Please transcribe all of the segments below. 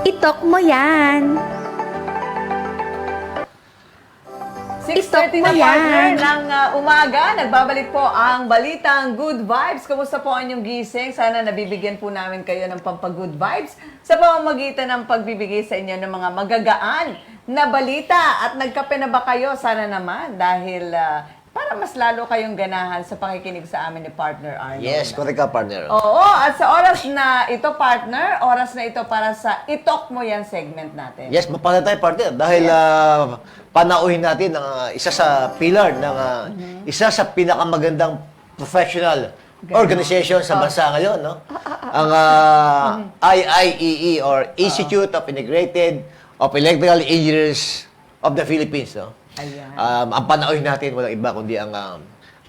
Itok mo yan. 6:30 na partner ng umaga. Nagbabalik po ang balitang Good Vibes. Kumusta po ang inyong gising? Sana nabibigyan po namin kayo ng pampag-good vibes sa pamamagitan ng pagbibigay sa inyo ng mga magagaan na balita. At nagkape na ba kayo? Sana naman dahil para mas lalo kayong ganahan sa pakikinig sa amin ni Partner Arnold. Yes, correct ka, partner. Oo, at sa oras na ito, partner, oras na ito para sa Itok Mo Yan segment natin. Yes, mapala tayo, partner. Dahil panauhin natin ang isa sa pilar ng isa sa pinakamagandang professional organization sa bansa ngayon, no? Ang IIEE or Institute of Integrated of Electrical Engineers of the Philippines, no? Ayan. Ang panauhin natin, walang iba kundi ang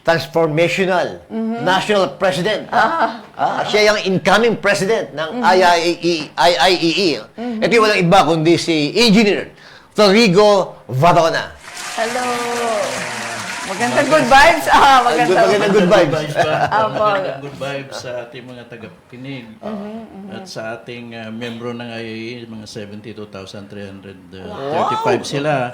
transformational national president. Siya yung incoming president ng IIEE. Ito yung walang iba kundi si Engineer Florigo Varona. Hello! Magandang good vibes. Magandang good vibes. Magandang good vibes sa ating mga tagapakinig at sa ating membro ng IAE, mga 72,335 sila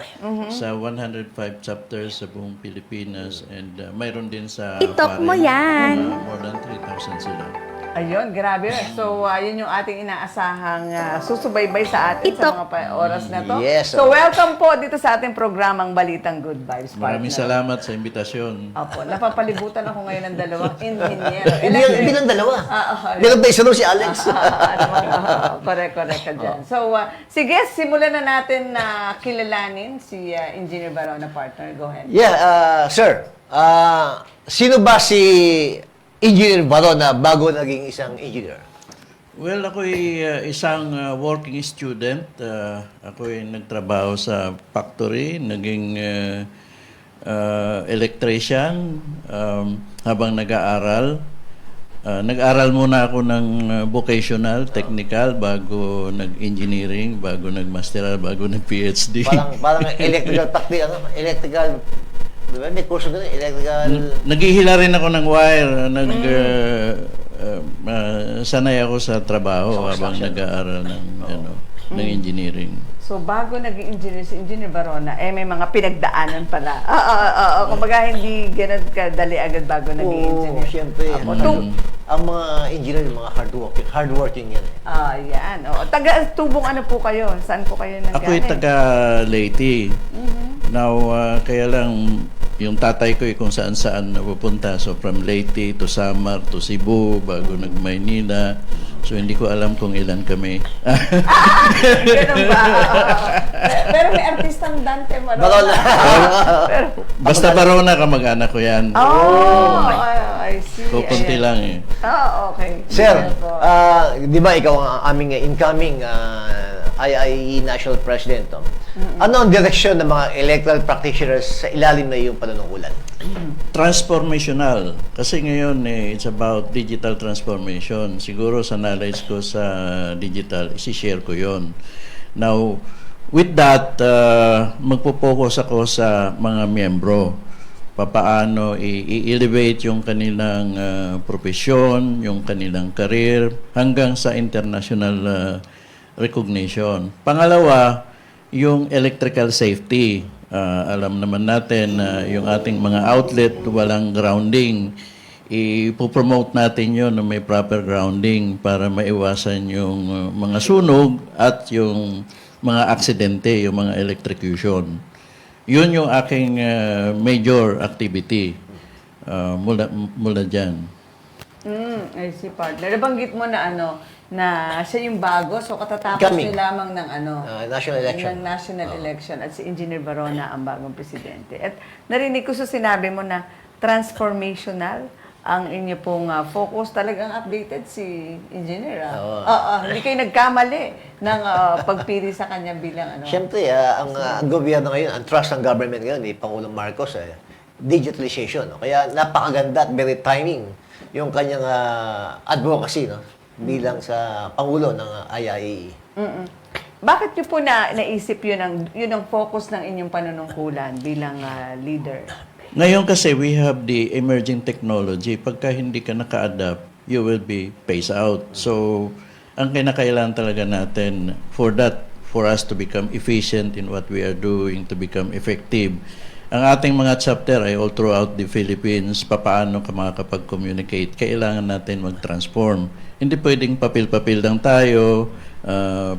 sa 105 chapters sa buong Pilipinas and mayroon din sa Itok mo foreign, yan. more than 3,000 sila. Ayun, grabe. So, yun yung ating inaasahang susubaybay sa atin sa mga oras na to. Yes, So, welcome po dito sa ating programang Balitang Good Vibes, partner. Maraming salamat sa imbitasyon. Opo, napapalibutan ako ngayon ng dalawang engineer. Hindi lang dalawa. Meron pa isa doon si Alex. Correct ka dyan. So, sige, simulan na natin na kilalanin si Engineer Varona, partner. Go ahead. Yeah, sir. Sino ba si Engineer Varona bago naging isang engineer? Well, ako'y isang working student. Ako'y nagtrabaho sa factory, naging electrician habang nag-aaral. Nag-aral muna ako ng vocational, technical, bago nag-engineering, bago nag-masteral, bago nag-PhD. Parang electrical practice, electrical, di ba? May kurso doon, electrical. Naghihila rin ako ng wire. Sanay ako sa trabaho habang nag-aaral ng engineering. So, bago naging engineer si Engineer Varona, may mga pinagdaanan pala. Kumbaga, hindi ganun kadali agad bago naging engineer. Siyempre. Ang mga engineer, yung mga hardworking yan. Yan. Taga-tubong ano po kayo? Saan po kayo nanggaling? Ako'y taga Leyte. Now, kaya lang, yung tatay ko kung saan-saan napupunta. So, from Leyte to Samar to Cebu, bago nag-Maynila. So, hindi ko alam kung ilan kami. Ganun ba? Pero may artistang Dante Varona. Basta Varona, kamag-anak ko yan. I see. Kukunti lang eh. Okay. Sir, di ba ikaw ang aming incoming IIE National President? No? Ano ang direksyon ng mga electoral practitioners sa ilalim na iyong panunungkulan? Transformational. Kasi ngayon, it's about digital transformation. Siguro sa knowledge ko sa digital, isi-share ko yon. Now, with that, magpo-focus ako sa mga miyembro. Papaano i-elevate yung kanilang profesyon, yung kanilang career, hanggang sa international recognition. Pangalawa, yung electrical safety. Alam naman natin na yung ating mga outlet walang grounding. Ipopromote natin yun na may proper grounding para maiwasan yung mga sunog at yung mga aksidente, yung mga electrocution. Yun yung aking major activity mula dyan. I see, partner. Nabanggit mo na na siya yung bago, so katatapos niyo lamang ng national election. Ng national election at si Engineer Varona ang bagong presidente. At narinig ko sa sinabi mo na transformational ang inyo pong focus. Talagang updated si Engineer. Hindi kayo nagkamali ng pagpili sa kanya bilang Siyempre, ang gobyerno ngayon, ang trust ng government ngayon ni Pangulong Marcos, digitalization. No? Kaya napakaganda at very timing yung kanyang advocacy, no? Bilang sa Pangulo ng IIEE. Bakit niyo po naisip yun ang focus ng inyong panunungkulan bilang leader? Ngayon kasi we have the emerging technology. Pagka hindi ka naka-adapt, you will be phased out. So, ang kinakailangan talaga natin for us to become efficient in what we are doing, to become effective. Ang ating mga chapter ay all throughout the Philippines, papaano ka makakapag-communicate, kailangan natin mag-transform. Hindi pwedeng papel-papel lang tayo,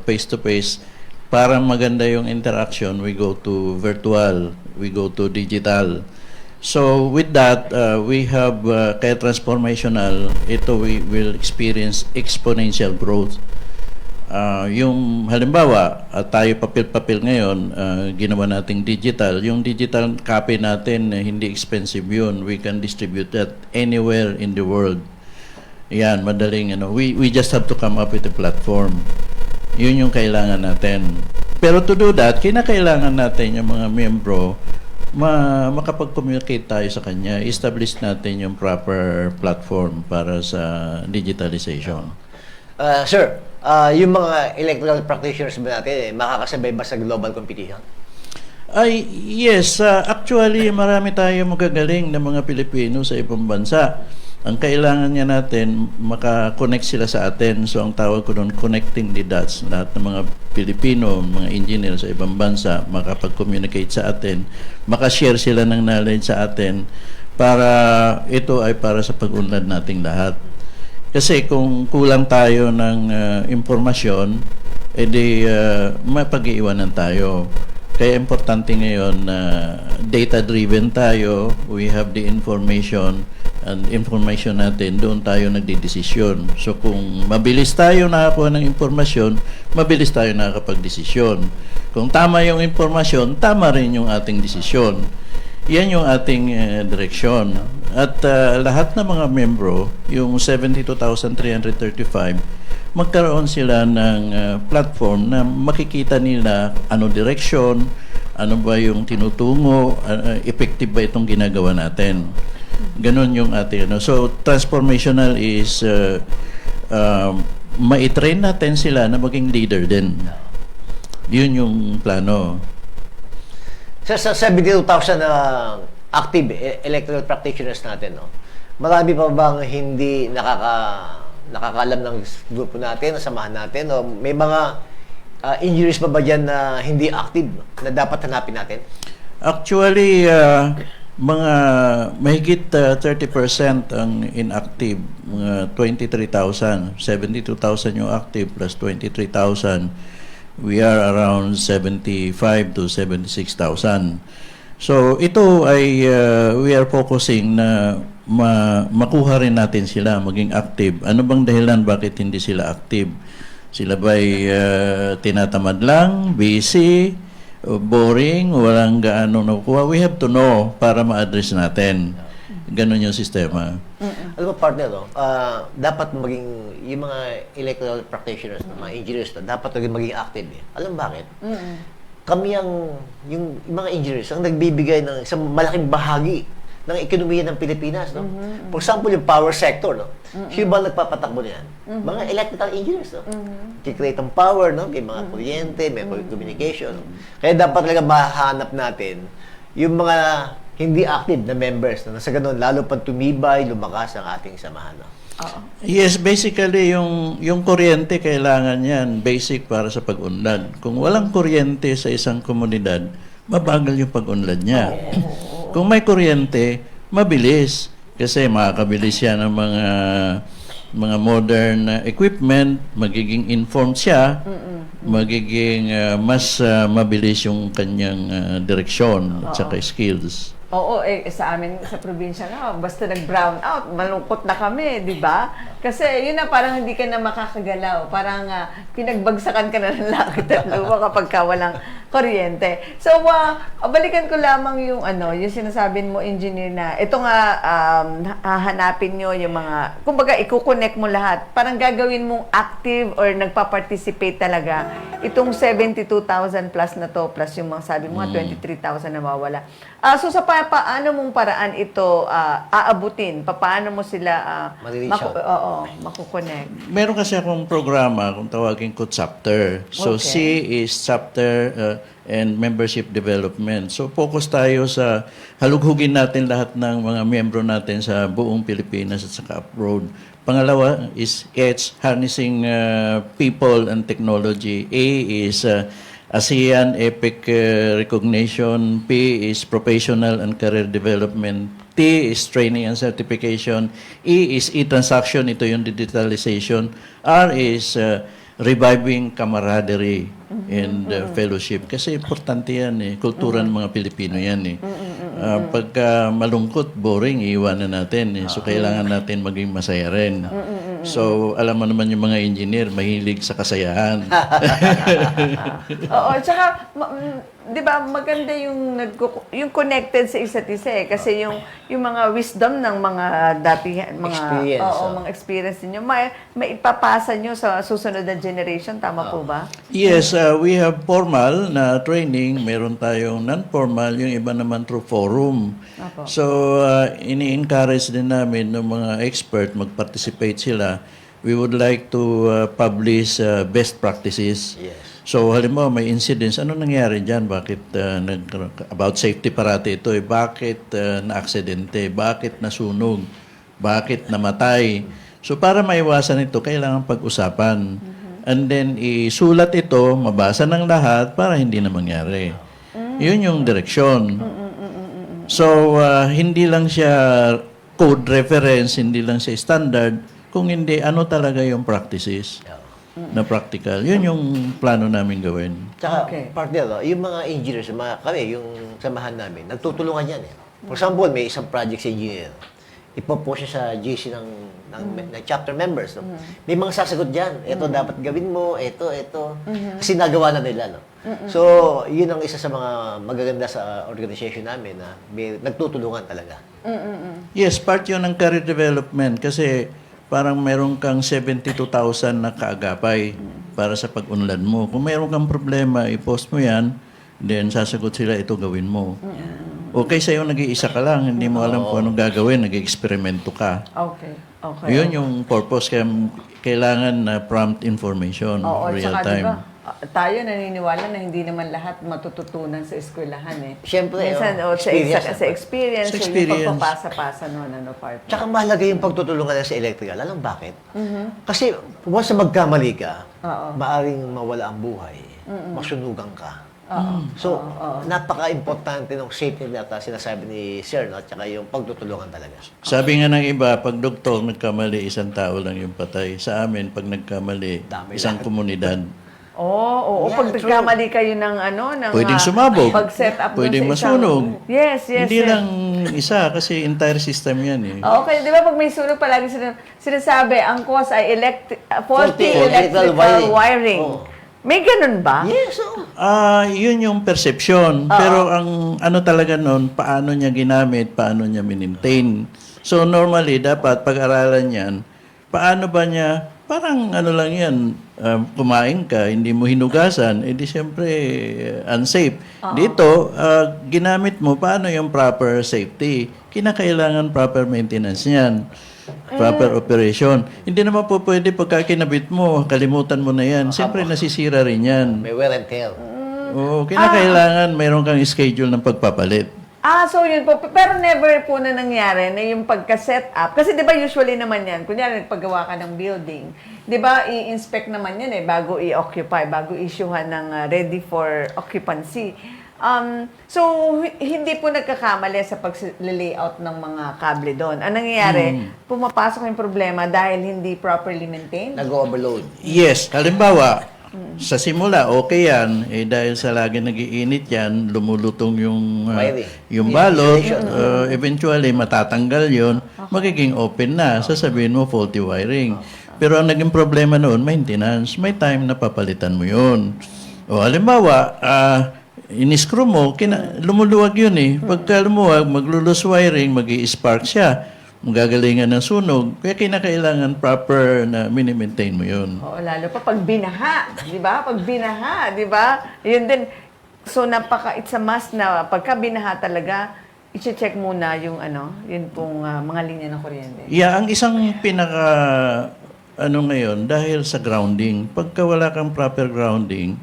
face-to-face. Para maganda yung interaction, we go to virtual, we go to digital. So with that, we have, kaya transformational, ito we will experience exponential growth. Yung halimbawa, tayo papel-papel ngayon, ginawa nating digital. Yung digital copy natin, hindi expensive yun. We can distribute that anywhere in the world. Yan, madaling, we just have to come up with a platform. Yun yung kailangan natin. Pero to do that, kinakailangan natin yung mga miyembro, makapag-communicate tayo sa kanya, establish natin yung proper platform para sa digitalization. Sir, yung mga electoral practitioners ba natin, makakasabay ba sa global competition? Ay, yes. Actually, marami tayong magagaling na mga Pilipino sa ibang bansa. Ang kailangan niya natin, makakonect sila sa atin. So, ang tawag ko doon, connecting the dots. Lahat ng mga Pilipino, mga engineer sa ibang bansa, makapag-communicate sa atin, makashare sila ng knowledge sa atin para ito ay para sa pag-unlad nating lahat. Kasi kung kulang tayo ng impormasyon, edi mapag-iiwanan tayo. Kaya importante ngayon na data-driven tayo, we have the information, and information natin, doon tayo nagdidesisyon. So kung mabilis tayo nakakuha ng impormasyon, mabilis tayo nakakapag-desisyon. Kung tama yung impormasyon, tama rin yung ating desisyon. Yan yung ating direksyon. At lahat ng mga membro, yung 72,335, magkaroon sila ng platform na makikita nila ano direksyon, ano ba yung tinutungo, effective ba itong ginagawa natin. Ganon yung ating So, transformational is ma-train natin sila na maging leader din. Yun yung plano. Sa 72,000 active electoral practitioners natin, marami pa bang hindi nakakaalam ng grupo natin, ng samahan natin, o may mga injuries pa ba dyan na hindi active na dapat hanapin natin? Actually, mga mahigit 30% ang inactive, mga 23,000, 72,000 yung active plus 23,000. We are around 75 to 76,000. So ito ay we are focusing na makuha rin natin sila maging active. Ano bang dahilan bakit hindi sila active? Sila ba'y tinatamad lang, busy, boring, walang gaano nakukuha? We have to know para ma-address natin. Ganon yung sistema. Alam mo, partner, dapat maging yung mga electoral practitioners, mga engineers, dapat maging active. Alam bakit? Kami yung mga engineers ang nagbibigay ng isang malaking bahagi ng ekonomiya ng Pilipinas. For example, yung power sector. Sino ba nagpapatakbo niyan? Mga electrical engineers. Kikreate ng power, may mga kuryente, may communication. Kaya dapat talaga mahanap natin yung mga hindi active na members na sa ganun, lalo pag tumibay, lumakas ang ating samahan. Yes, basically, yung kuryente, kailangan yan, basic para sa pag-unlad. Kung walang kuryente sa isang komunidad, mabagal yung pag-unlad niya. Kung may kuryente, mabilis. Kasi makakabilis yan ng mga modern equipment, magiging informed siya, magiging mas mabilis yung kanyang direksyon at saka skills. Oo, sa amin, sa probinsya nga, basta nag-brown out, malungkot na kami, di ba? Kasi yun na, parang hindi ka na makakagalaw. Parang pinagbagsakan ka na ng langit at lupa kapag ka walang kuryente. So, balikan ko lamang yung yung sinasabi mo, engineer, na ito nga, hahanapin nyo yung mga, kumbaga, i-connect mo lahat. Parang gagawin mong active or nagpa-participate talaga itong 72,000 plus na to, plus yung mga sabi mo, 23,000 na mawala. So, sa paano mong paraan ito aabutin? Paano mo sila makukonect? Meron kasi akong programa kung tawagin ko chapter. So C is chapter and membership development. So focus tayo sa halughugin natin lahat ng mga miyembro natin sa buong Pilipinas at saka abroad Pangalawa is H, harnessing people and technology. A is ASEAN EPIC recognition. P is professional and career development. T is training and certification. E is e-transaction. Ito yung digitalization. R is reviving camaraderie and fellowship. Kasi importante yan eh. Kultura ng mga Pilipino yan eh. Pagka malungkot, boring, iiwanan natin eh. So, kailangan natin maging masaya rin. So, alam mo naman yung mga engineer, mahilig sa kasayahan. Oo, tsaka, di ba, maganda yung, yung connected sa isa't isa eh. Kasi yung mga wisdom ng mga dati, mga, Experience, mga experience niyo may ipapasa nyo sa susunod na generation. Tama po ba? Yes, we have formal na training. Meron tayong non-formal, yung iba naman through forum. Apo. So, ini-encourage din namin ng mga expert, mag-participate sila. We would like to publish best practices. Yes. So, halimbawa, may incidents. Ano nangyari dyan? Bakit, about safety parati ito, bakit na-aksidente? Bakit nasunog? Bakit namatay? So, para maiwasan ito, kailangan pag-usapan. And then, isulat ito, mabasa ng lahat para hindi na mangyari. Yun yung direksyon. So, hindi lang siya code reference, hindi lang siya standard, kung hindi, ano talaga yung practices na practical. Yun yung plano namin gawin. Tsaka, Okay. partner, yung mga engineers, kami, yung samahan namin, nagtutulungan yan eh. For example, may isang project sa engineer. Ipopost siya sa GC ng chapter members. No? May mga sasagot dyan. Ito dapat gawin mo, ito. Kasi nagawa na nila. No? So, yun ang isa sa mga magaganda sa organization namin na may nagtutulungan talaga. Yes, part yun ng career development kasi parang meron kang 72,000 na kaagapay para sa pag-unlad mo. Kung meron kang problema, i-post mo yan, then sasagot sila, ito gawin mo. Okay sa'yo, nag-iisa ka lang, hindi mo alam kung anong gagawin, nag-eksperimento ka. Okay. Okay. Yun yung purpose, kaya kailangan na prompt information, Oo, real tsaka time. diba, tayo naniniwala na hindi naman lahat matututunan sa eskwelahan eh. Siyempre, Minsan, experience. sa experience, Sa yung experience. pagpapasa-pasa noon, partner. Tsaka mahalaga yung pagtutulungan sa electrical. Alam bakit? Kasi once na magkamali ka, maaring mawala ang buhay, masunugan ka. So, napaka-importante ng safety na sinasabi ni Sir, no? Tsaka yung pagtutulungan talaga. Sabi nga ng iba, pag doktor nagkamali, isang tao lang yung patay. Sa amin, pag nagkamali, Dami isang lahat. komunidad. Oo. Yeah, Pag true. nagkamali kayo ng Pwedeng sumabog. pag-set up Pwedeng dun sa isang- masunog. Yes. Hindi lang isa, kasi entire system yan eh. Okay, di ba pag may sunog palagi sinasabi, ang cause ay faulty Faulty electrical electrical wiring. Oh. May ganun ba? Yes, oo. Yun yung perception. Pero ang ano talaga nun, paano niya ginamit, paano niya minmaintain. So normally, dapat pag-aralan yan, paano ba niya, parang ano lang yan, kumain ka, hindi mo hinugasan, edi siyempre unsafe. Dito, ginamit mo, paano yung proper safety? Kinakailangan proper maintenance niyan. Proper operation. Hindi naman po pwede pagka kinabit mo, kalimutan mo na yan. Siyempre nasisira rin yan. May wear and tear. Oo, kinakailangan mayroon kang schedule ng pagpapalit. So yun po. Pero never po na nangyari na yung pagka-set up. Kasi di ba usually naman yan, kunyari nagpagawa ka ng building, di ba i-inspect naman yan bago i-occupy, bago issuehan ng ready for occupancy. So, hindi po nagkakamali sa pag-layout ng mga kable doon. Ang nangyayari, pumapasok yung problema dahil hindi properly maintained. Nag-overload. Yes, halimbawa, sa simula, okay yan. Dahil sa lagi nagiinit yan, lumulutong yung, Wiring. yung balot. Eventually, matatanggal yon, magiging open na. Sasabihin mo, faulty wiring. Pero ang naging problema noon, maintenance. May time na papalitan mo yun. O halimbawa, in-screw mo, lumuluwag yun eh. Pagka lumuwag, maglulus wiring, mag-i-spark siya. Magagalingan ng sunog. Kaya kinakailangan proper na mini-maintain mo yun. Oo, lalo pa pag binaha, di ba? Pag binaha, di ba? Yun din. So, it's a must na pagka binaha talaga, i-check muna yung yun pong mga linya ng kuryente. Yeah, ang isang ngayon, dahil sa grounding, pagka wala kang proper grounding,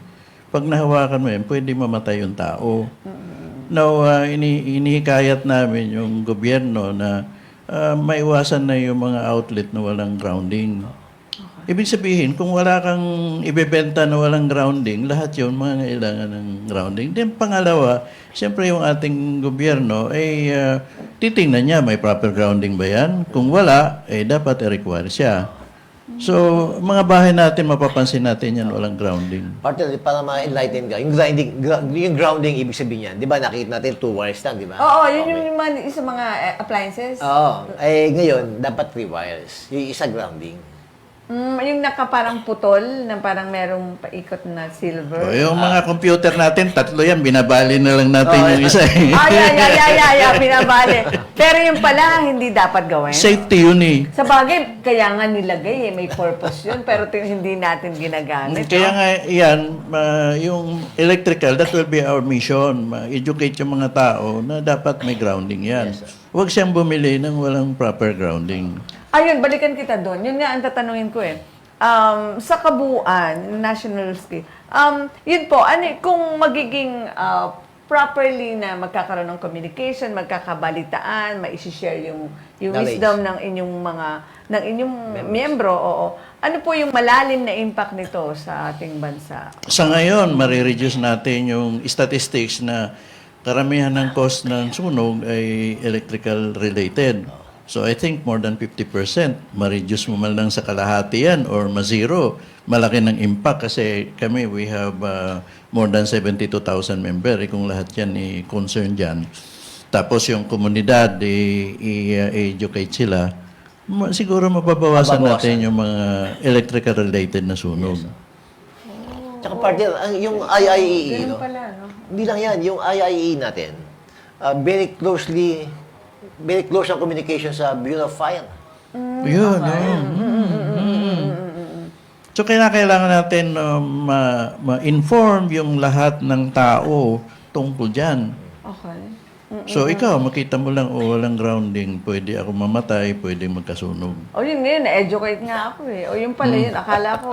pag nahawakan mo yan, pwede mamatay yung tao. Now, inihikayat namin yung gobyerno na maiwasan na yung mga outlet na walang grounding. Ibig sabihin, kung wala kang ibebenta na walang grounding, lahat yun mga kailangan ng grounding. Then pangalawa, siyempre yung ating gobyerno ay titingnan niya, may proper grounding ba yan? Kung wala, dapat i-require siya. So, mga bahay natin, mapapansin natin yan, walang grounding. Partner, para ma-enlighten ka, yung grounding, ibig sabihin yan, di ba nakikita natin 2 wires lang, di ba? Oo, yun yung isa mga appliances. Oo. Ngayon, dapat 3 wires. Yung isa grounding. Yung parang putol, na parang merong paikot na silver. O, yung mga computer natin, 3 yan, binabali na lang natin yung isa. Pinabali. Pero yung pala, hindi dapat gawin. Safety yun eh. Sa bagay, kaya nga nilagay may purpose yun, pero hindi natin ginagamit. Kaya nga yan, yung electrical, that will be our mission. Ma-educate yung mga tao na dapat may grounding yan. Huwag siyang bumili ng walang proper grounding. Ayun, balikan kita doon. Yun nga ang tatanungin ko eh. Sa kabuuan, national scale, yun po, kung magiging properly na magkakaroon ng communication, magkakabalitaan, ma-share yung Knowledge. wisdom ng inyong miyembro, oo. Ano po yung malalim na impact nito sa ating bansa? Sa ngayon, marireduce natin yung statistics na karamihan ng cost ng sunog ay electrical related. So I think more than 50%, ma-reduce mo man lang sa kalahati yan or ma-zero. Malaki ng impact kasi kami, we have more than 72,000 member. Kung lahat yan concern dyan. Tapos yung komunidad, i-educate sila. Siguro mababawasan natin yung mga electrical related na sunog. Tsaka partner, yung IIEE, Ganun no? pala, no? Hindi lang yan, yung IIEE natin, very close ang communication sa Bureau of Fire. Yun, So, kailangan natin ma-inform yung lahat ng tao tungkol dyan. Okay. So, ikaw, makita mo lang, walang grounding, pwede ako mamatay, pwede magkasunog. O yun ngayon, na-educate nga ako eh. O yun pala yun, akala ko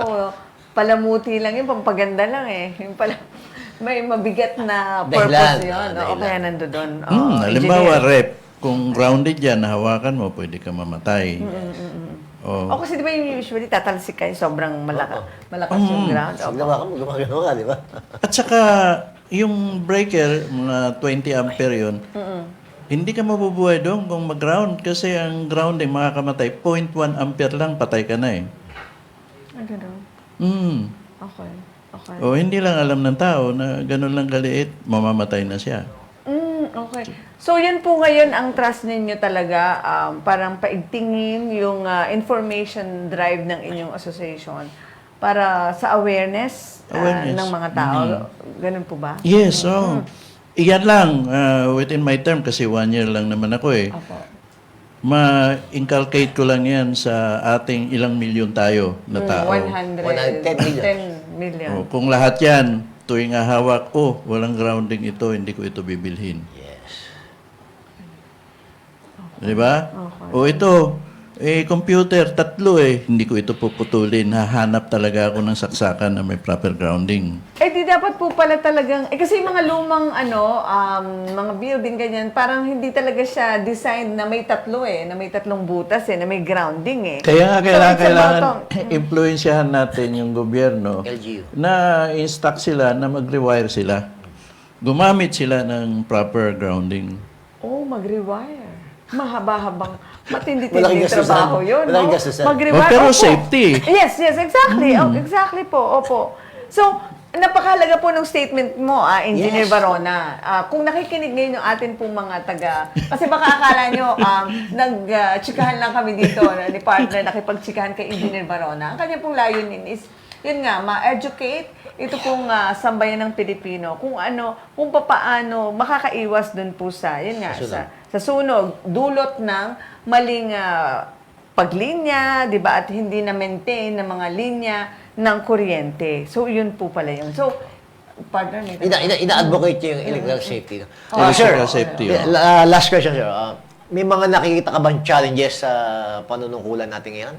palamuti lang yun, pampaganda lang eh. Yung pala, may mabigat na purpose Dahilan. yun. O kaya nando doon. Halimbawa, rep, kung grounded yan, nahawakan mo, pwede ka mamatay. O kasi di ba yung usually tatalsik kayo, sobrang malakas yung ground. O, Gumagano ka, di ba? At saka, yung breaker, mga 20 ampere yun, hindi ka mabubuhay doon kung mag-ground kasi ang grounding makakamatay, 0.1 ampere lang, patay ka na eh. gano'n. Okay. Okay. O hindi lang alam ng tao na ganun lang kaliit, mamamatay na siya. Okay. So, yan po ngayon ang trust ninyo talaga, parang paigtingin yung information drive ng inyong association para sa awareness, ng mga tao. Ganun po ba? Yes, so, iyan lang, within my term, kasi 1 year lang naman ako eh. Opo. Ma-inculcate ko lang yan sa ating ilang milyon tayo na tao. 110 million. O, kung lahat yan, tuwing hawak, walang grounding ito, hindi ko ito bibilhin. Yes. Di ba? Okay. O ito, computer, 3 hindi ko ito puputulin. Hahanap talaga ako ng saksakan na may proper grounding. Di dapat po pala talagang, kasi yung mga lumang, mga building ganyan, parang hindi talaga siya designed na may 3 na may 3 butas na may grounding Kaya nga, So, it's kailangan about, influensyahan natin yung gobyerno LGU. na instruct sila na mag-rewire sila. Gumamit sila ng proper grounding. mag-rewire. Mahaba-habang, matindi-tindi Malaking gastusan. trabaho yun. Malaking no? gastusan. Mag-rewire. Pero Opo. safety. Yes, exactly. Exactly po, opo. So, napakahalaga po ng statement mo, Engineer Yes. Barona. Kung nakikinig ngayon yung atin pong mga taga, kasi baka akala nyo, nag-chikahan lang kami dito ni partner, nakipag-chikahan kay Engineer Barona. Ang kanya pong layunin is, yun nga, ma-educate ito pong sambayan ng Pilipino kung papaano makakaiwas dun po sa, yun nga, sa sunog, dulot ng maling paglinya, di ba, at hindi na-maintain ng mga linya ng kuryente. So, yun po pala yun. So, partner, Ina-advocate niyo yung electrical safety. No? Electrical safety, Last question, sir. May mga nakikita ka bang challenges sa panunungkulan natin ngayon?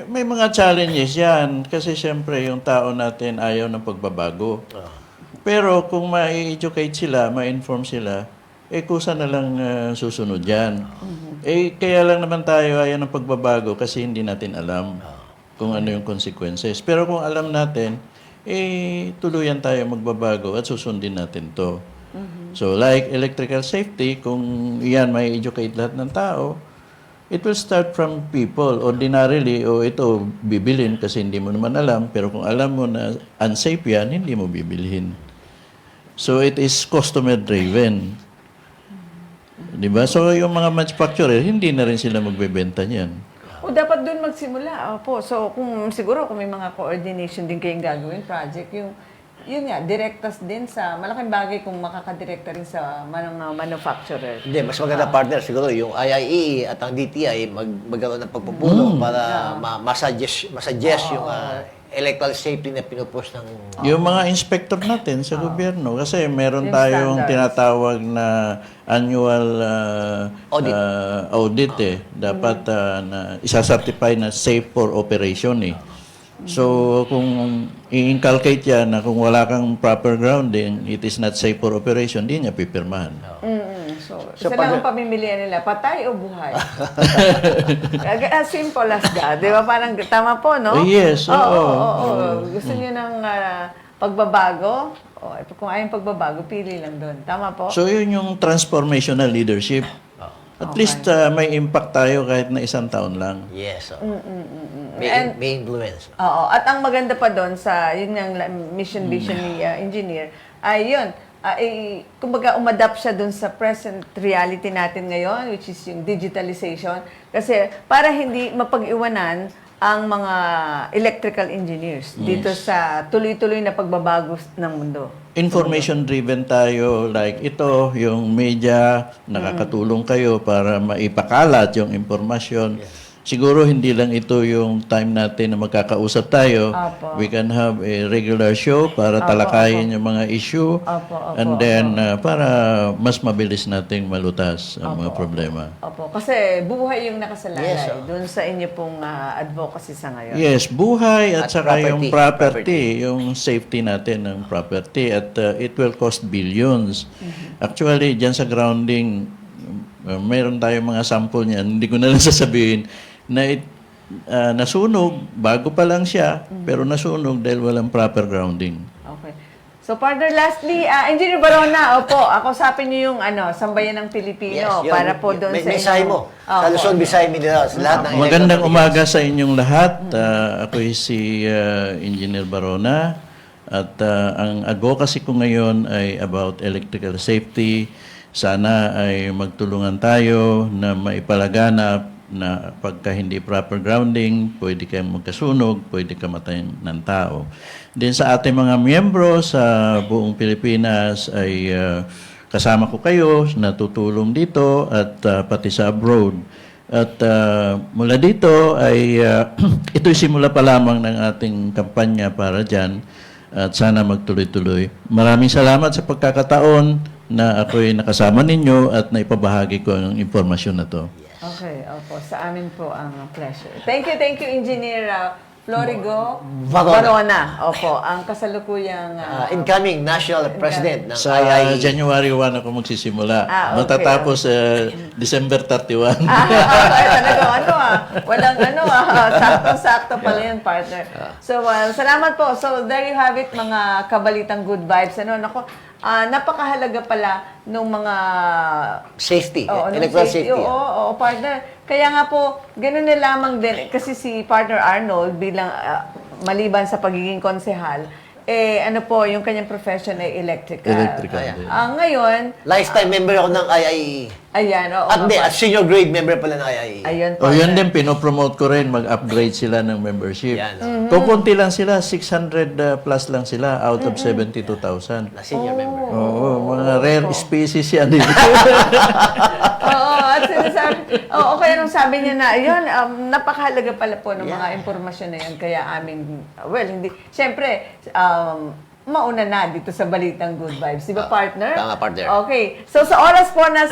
May mga challenges yan kasi siyempre yung tao natin ayaw ng pagbabago. Pero kung ma-educate sila, ma-inform sila, kusa na lang susunod yan. Kaya lang naman tayo ayaw ng pagbabago kasi hindi natin alam kung ano yung consequences. Pero kung alam natin, tuluyan tayo magbabago at susundin natin to. So like electrical safety, kung iyan may educate lahat ng tao, it will start from people. Ordinarily, ito bibilin kasi hindi mo naman alam, pero kung alam mo na unsafe yan, hindi mo bibilhin. So it is customer driven. Diba? So yung mga manufacturer, hindi na rin sila magbebenta niyan. O dapat doon magsimula. Opo. So siguro kung may mga coordination din kayong gagawin project, yun nga, direktas din sa malaking bagay kung makakadirekta rin sa mga manufacturer. Hindi, mas maganda partner siguro yung IIE at ang DTI magkaroon ng pagpupulong para masuggest yung electoral safety na pinupush ng... Yung mga inspector natin sa gobyerno, kasi meron Yung tayong standards. tinatawag na annual Audit. audit Dapat na isa-certify na safe for operation So, kung i-inculcate yan na kung wala kang proper grounding, it is not safe for operation, di niya pipirmahan. So isa lang ang pamimilian nila, patay o buhay? As simple as that. Di ba? Parang tama po, no? Yes, oo. Gusto niyo ng pagbabago? Kung ayaw pagbabago, pili lang doon. Tama po? So, yun yung transformational leadership. At least may impact tayo kahit na isang taon lang. Yes. May influence. Oo. At ang maganda pa doon sa, yun yung mission vision ni engineer, ay yun, kumbaga umadapt siya doon sa present reality natin ngayon, which is yung digitalization. Kasi para hindi mapag-iwanan ang mga electrical engineers dito sa tuloy-tuloy na pagbabago ng mundo. Information-driven tayo, like ito, yung media, nakakatulong kayo para maipakalat yung impormasyon. Siguro hindi lang ito yung time natin na magkakausap tayo. Apo. We can have a regular show para talakayin yung mga issue. And then, para mas mabilis nating malutas ang mga problema. Opo. Kasi buhay yung nakasalalay Yes, doon sa inyo pong advocacy sa ngayon. Yes, buhay at At saka yung property. yung safety natin ng property at it will cost billions. Actually, dyan sa grounding, mayroon tayong mga sample niyan, hindi ko na lang sasabihin, na nasunog, bago pa lang siya, pero nasunog dahil walang proper grounding. Okay. So, partner, lastly, Engineer Barona, opo, kausapin niyo yung sambayan ng Pilipino Yun. para po doon sa mensahe mo. Sa Opo. Luzon, Visayas, Mindanao, sa lahat ng Magandang electoral umaga sa inyong lahat. Ako si Engineer Barona at ang advocacy ko ngayon ay about electrical safety. Sana ay magtulungan tayo na maipalaganap na pagka hindi proper grounding, pwede kayong magkasunog, pwede kamatayin ng tao. Din sa ating mga miyembro sa buong Pilipinas ay kasama ko kayo, natutulong dito at pati sa abroad. At mula dito ay ito'y simula pa lamang ng ating kampanya para dyan at sana magtuloy-tuloy. Maraming salamat sa pagkakataon na ako'y nakasama ninyo at naipabahagi ko ang impormasyon na to. Okay, opo. Sa amin po ang pleasure. Thank you, Engineer Florigo Barona. Barona. Opo, ang kasalukuyang... incoming national president ng Sa IIE. January 1 ako magsisimula. Okay. Matatapos December 31. Talaga, walang sakto-sakto pala yan, partner. So, salamat po. So, there you have it, mga kabalitang good vibes. Napakahalaga pala nung mga... Safety. nung Electoral safety. Oo, partner. Kaya nga po, ganun na lamang din. Kasi si partner Arnold, bilang maliban sa pagiging konsehal, yung kanyang profession ay electrical. Electrical. Ngayon, Lifetime member ako ng IIE. ayan, oo. At senior grade member pala ng IIE. Ayun, O yun din, pinopromote ko rin, mag-upgrade sila ng membership. Yan. Kukunti lang sila, 600 plus lang sila out of 72,000. Na senior member. Oo, mga rare species yan. Oo, at sinasabi, kaya nung sabi niya na, yun, napakahalaga pala po ng mga impormasyon na yan. Kaya hindi, syempre, mauna na dito sa Balitang Good Vibes. Di ba, partner? Tama, partner. Okay. So, sa oras po na